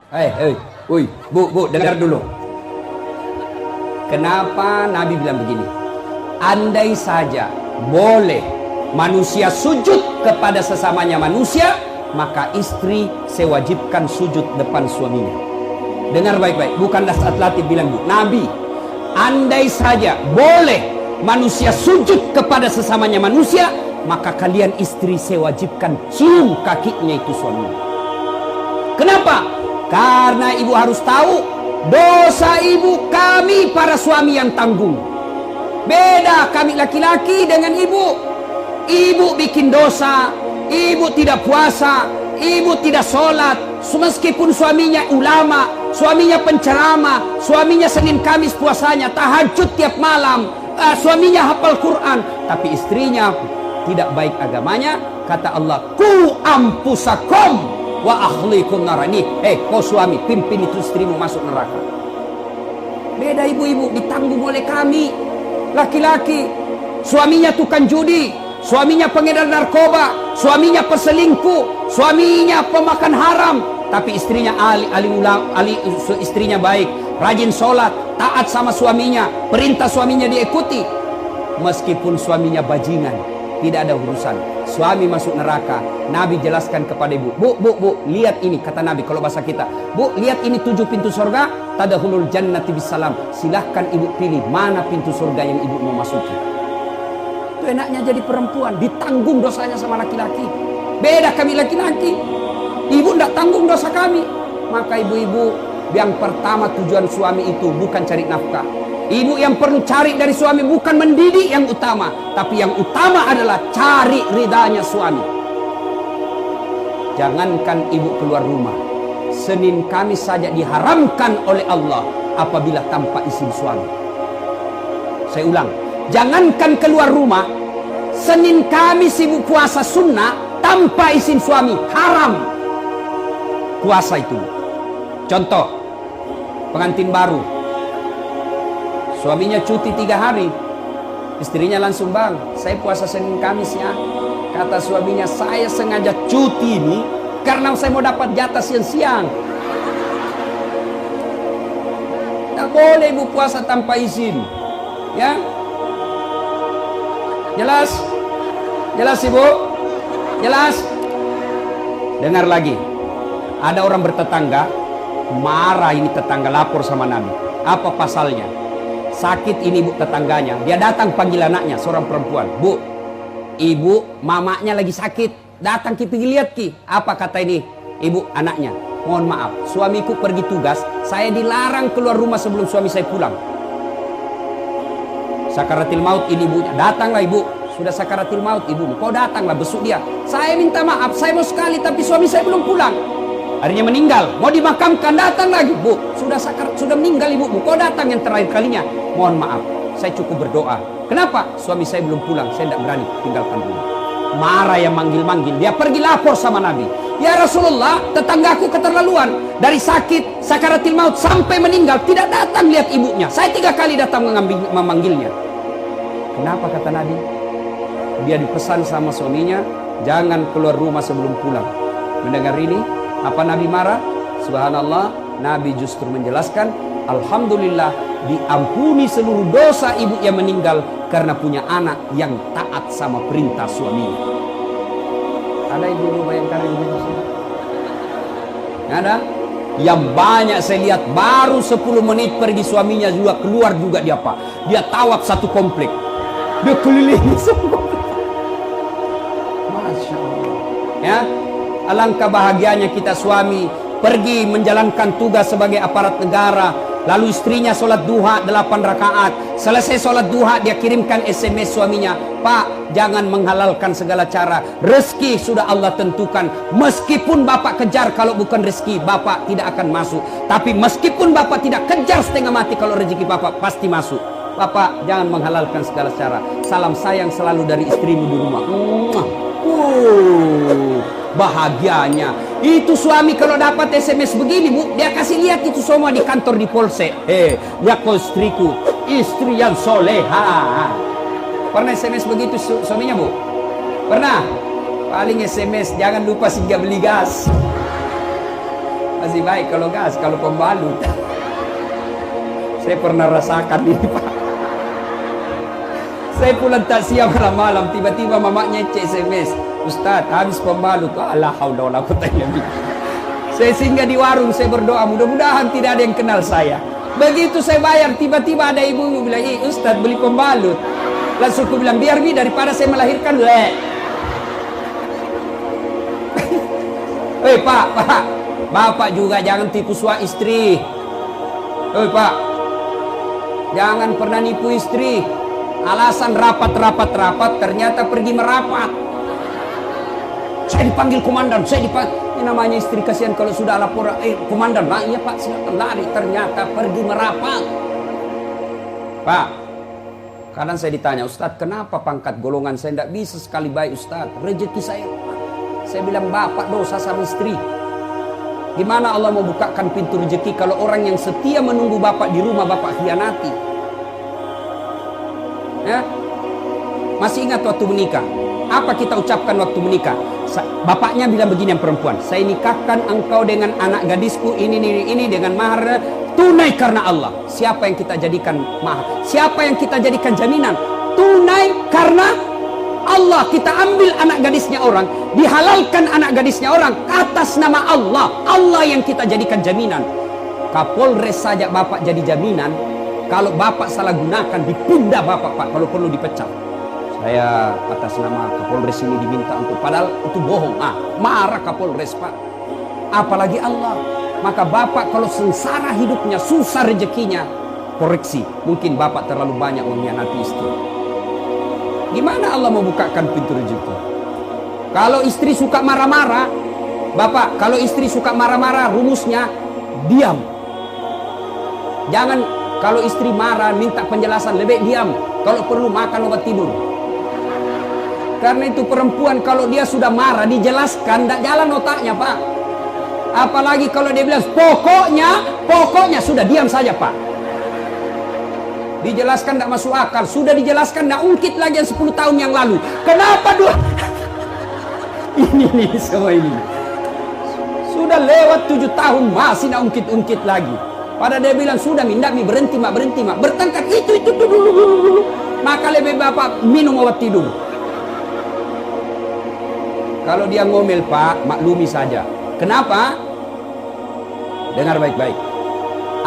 Bu, dengar dulu. Kenapa Nabi bilang begini? Andai saja boleh manusia sujud kepada sesamanya manusia, maka istri saya wajibkan sujud depan suaminya. Dengar baik-baik, bukanlah saat latih bilang Bu. Nabi, andai saja boleh manusia sujud kepada sesamanya manusia, maka kalian istri saya wajibkan cium kakinya itu suaminya. Kenapa? Karena ibu harus tahu, dosa ibu kami para suami yang tanggung. Beda kami laki-laki dengan ibu. Ibu bikin dosa, ibu tidak puasa, ibu tidak sholat, meskipun suaminya ulama, suaminya penceramah, suaminya Senin Kamis puasanya, tahajud tiap malam, suaminya hafal Quran, tapi istrinya tidak baik agamanya. Kata Allah, ku ampusakum wa ahlikum narani. Kau suami, pimpin itu istrimu masuk neraka. Beda ibu-ibu, ditanggung oleh kami laki-laki. Suaminya tukang judi, suaminya pengedar narkoba, suaminya perselingkuh, suaminya pemakan haram, tapi istrinya istrinya baik, rajin sholat, taat sama suaminya, perintah suaminya diikuti. Meskipun suaminya bajingan, tidak ada urusan. Suami masuk neraka. Nabi jelaskan kepada ibu, Bu, lihat ini, kata Nabi kalau bahasa kita, Bu, lihat ini 7 pintu surga, tadkhulul jannati bisalam. Silahkan ibu pilih mana pintu surga yang ibu mau masuki. Itu enaknya jadi perempuan, ditanggung dosanya sama laki-laki. Beda kami laki-laki, ibu tidak tanggung dosa kami. Maka ibu-ibu, yang pertama tujuan suami itu bukan cari nafkah. Ibu yang perlu cari dari suami bukan mendidik yang utama, tapi yang utama adalah cari ridhanya suami. Jangankan ibu keluar rumah, Senin Kamis saja diharamkan oleh Allah apabila tanpa izin suami. Saya ulang, jangankan keluar rumah, Senin Kamis ibu puasa sunnah tanpa izin suami, haram puasa itu. Contoh, pengantin baru, suaminya cuti 3 hari, istrinya langsung, Bang, saya puasa Senin Kamis ya. Kata suaminya, saya sengaja cuti ini karena saya mau dapat jatah siang-siang. Tak boleh ibu puasa tanpa izin, ya. Jelas? Jelas ibu? Jelas? Dengar lagi, ada orang bertetangga, marah ini tetangga, lapor sama Nabi. Apa pasalnya? Sakit ini ibu tetangganya, dia datang panggil anaknya, seorang perempuan. Bu, ibu mamanya lagi sakit, datang pergi lihat ki. Apa kata ini ibu anaknya? Mohon maaf, suamiku pergi tugas, saya dilarang keluar rumah sebelum suami saya pulang. Sakaratil maut ini ibunya, datanglah ibu, sudah sakaratil maut ibu, kau datanglah besuk dia. Saya minta maaf, saya mau sekali tapi suami saya belum pulang. Akhirnya meninggal, mau dimakamkan, datang lagi, Bu, sudah meninggal ibumu, kau datang yang terakhir kalinya. Mohon maaf, saya cukup berdoa. Kenapa? Suami saya belum pulang, saya tidak berani tinggalkan rumah. Marah yang manggil-manggil, dia pergi lapor sama Nabi. Ya Rasulullah, tetanggaku keterlaluan, dari sakit, sakaratil maut sampai meninggal, tidak datang lihat ibunya. Saya 3 kali datang memanggilnya. Kenapa kata Nabi? Dia dipesan sama suaminya, jangan keluar rumah sebelum pulang. Mendengar ini, apa Nabi marah? Subhanallah, Nabi justru menjelaskan, alhamdulillah diampuni seluruh dosa ibu yang meninggal karena punya anak yang taat sama perintah suaminya. Ada ibu bayangkan ibu itu? Ada? Yang banyak saya lihat baru 10 menit pergi suaminya juga keluar juga dia apa? Dia tawaf satu komplek. Dia kelilingi semua. Masya Allah. Ya. Alangkah bahagianya kita suami pergi menjalankan tugas sebagai aparat negara, lalu istrinya sholat duha 8 rakaat, selesai sholat duha dia kirimkan SMS suaminya, Pak, jangan menghalalkan segala cara, rezeki sudah Allah tentukan, meskipun bapak kejar kalau bukan rezeki bapak tidak akan masuk, tapi meskipun bapak tidak kejar setengah mati kalau rezeki bapak pasti masuk. Bapak jangan menghalalkan segala cara, salam sayang selalu dari istrimu di rumah. Bahagianya itu suami kalau dapat SMS begini, Bu, dia kasih lihat itu semua di kantor di polsek. Lihat kau istriku, istri yang soleha. Pernah SMS begitu suaminya, Bu? Pernah? Paling SMS jangan lupa singgah beli gas. Masih baik kalau gas, kalau pembalut. Saya pernah rasakan ini, Pak. Saya pulang takziah malam-malam, tiba-tiba mamanya SMS, Ustaz, habis pembalut. Allah haula wala quwata illa billah. Saya singgah di warung, saya berdoa, mudah-mudahan tidak ada yang kenal saya. Begitu saya bayar, tiba-tiba ada ibu bilang, Ustaz beli pembalut. Langsung aku bilang, biar daripada saya melahirkan. Pak, Bapak juga jangan tipu suami istri. Pak, jangan pernah nipu istri. Alasan rapat, ternyata pergi merapat. Saya dipanggil komandan, ini namanya istri, kasihan kalau sudah lapor, komandan, iya Pak, silakan lari, ternyata pergi merapat. Pak, kadang saya ditanya, Ustadz, kenapa pangkat golongan saya tidak bisa sekali baik, Ustadz? Rezeki saya, Pak. Saya bilang, Bapak dosa sama istri. Gimana Allah mau bukakan pintu rezeki kalau orang yang setia menunggu Bapak di rumah Bapak khianati? Ya? Masih ingat waktu menikah? Apa kita ucapkan waktu menikah? Bapaknya bilang begini, yang perempuan, saya nikahkan engkau dengan anak gadisku ini dengan mahar tunai karena Allah. Siapa yang kita jadikan mahar? Siapa yang kita jadikan jaminan? Tunai karena Allah. Kita ambil anak gadisnya orang, dihalalkan anak gadisnya orang atas nama Allah. Allah yang kita jadikan jaminan. Kapolres saja Bapak jadi jaminan. Kalau Bapak salah gunakan, dipindah Bapak, Pak, kalau perlu dipecat. Saya atas nama Kapolres ini diminta untuk, padahal itu bohong. Marah Kapolres, Pak. Apalagi Allah. Maka Bapak kalau sengsara hidupnya, susah rezekinya, koreksi. Mungkin Bapak terlalu banyak mengkhianati istri. Gimana Allah mau bukakan pintu rezeki? Kalau istri suka marah-marah, Bapak, kalau istri suka marah-marah, rumusnya diam. Jangan, kalau istri marah minta penjelasan, lebih diam. Kalau perlu makan obat tidur. Karena itu perempuan kalau dia sudah marah dijelaskan, tidak jalan otaknya, Pak. Apalagi kalau dia bilang pokoknya sudah diam saja, Pak. Dijelaskan tidak masuk akal, sudah dijelaskan tidak ungkit lagi yang 10 tahun yang lalu. Kenapa dua? ini semua ini. Sudah lewat 7 tahun masih tidak ungkit-ungkit lagi. Pada dia bilang sudah berhenti mak, bertengkar itu dulu. Maka lebih Bapak minum obat tidur. Kalau dia ngomel, Pak, maklumi saja. Kenapa? Dengar baik-baik.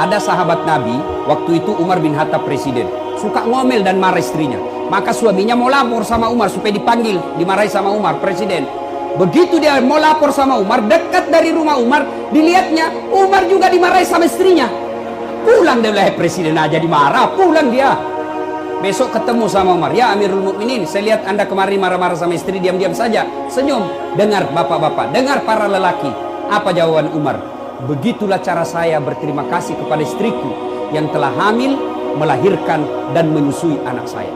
Ada sahabat Nabi, waktu itu Umar bin Khattab presiden, suka ngomel dan marah istrinya. Maka suaminya mau lapor sama Umar supaya dipanggil, dimarahi sama Umar presiden. Begitu dia mau lapor sama Umar, dekat dari rumah Umar, dilihatnya Umar juga dimarahi sama istrinya. Pulang dia, presiden aja dimarah, pulang dia. Besok ketemu sama Umar, ya Amirul Mukminin, saya lihat Anda kemarin marah-marah sama istri, diam-diam saja, senyum. Dengar bapak-bapak, dengar para lelaki. Apa jawaban Umar? Begitulah cara saya berterima kasih kepada istriku yang telah hamil, melahirkan dan menyusui anak saya.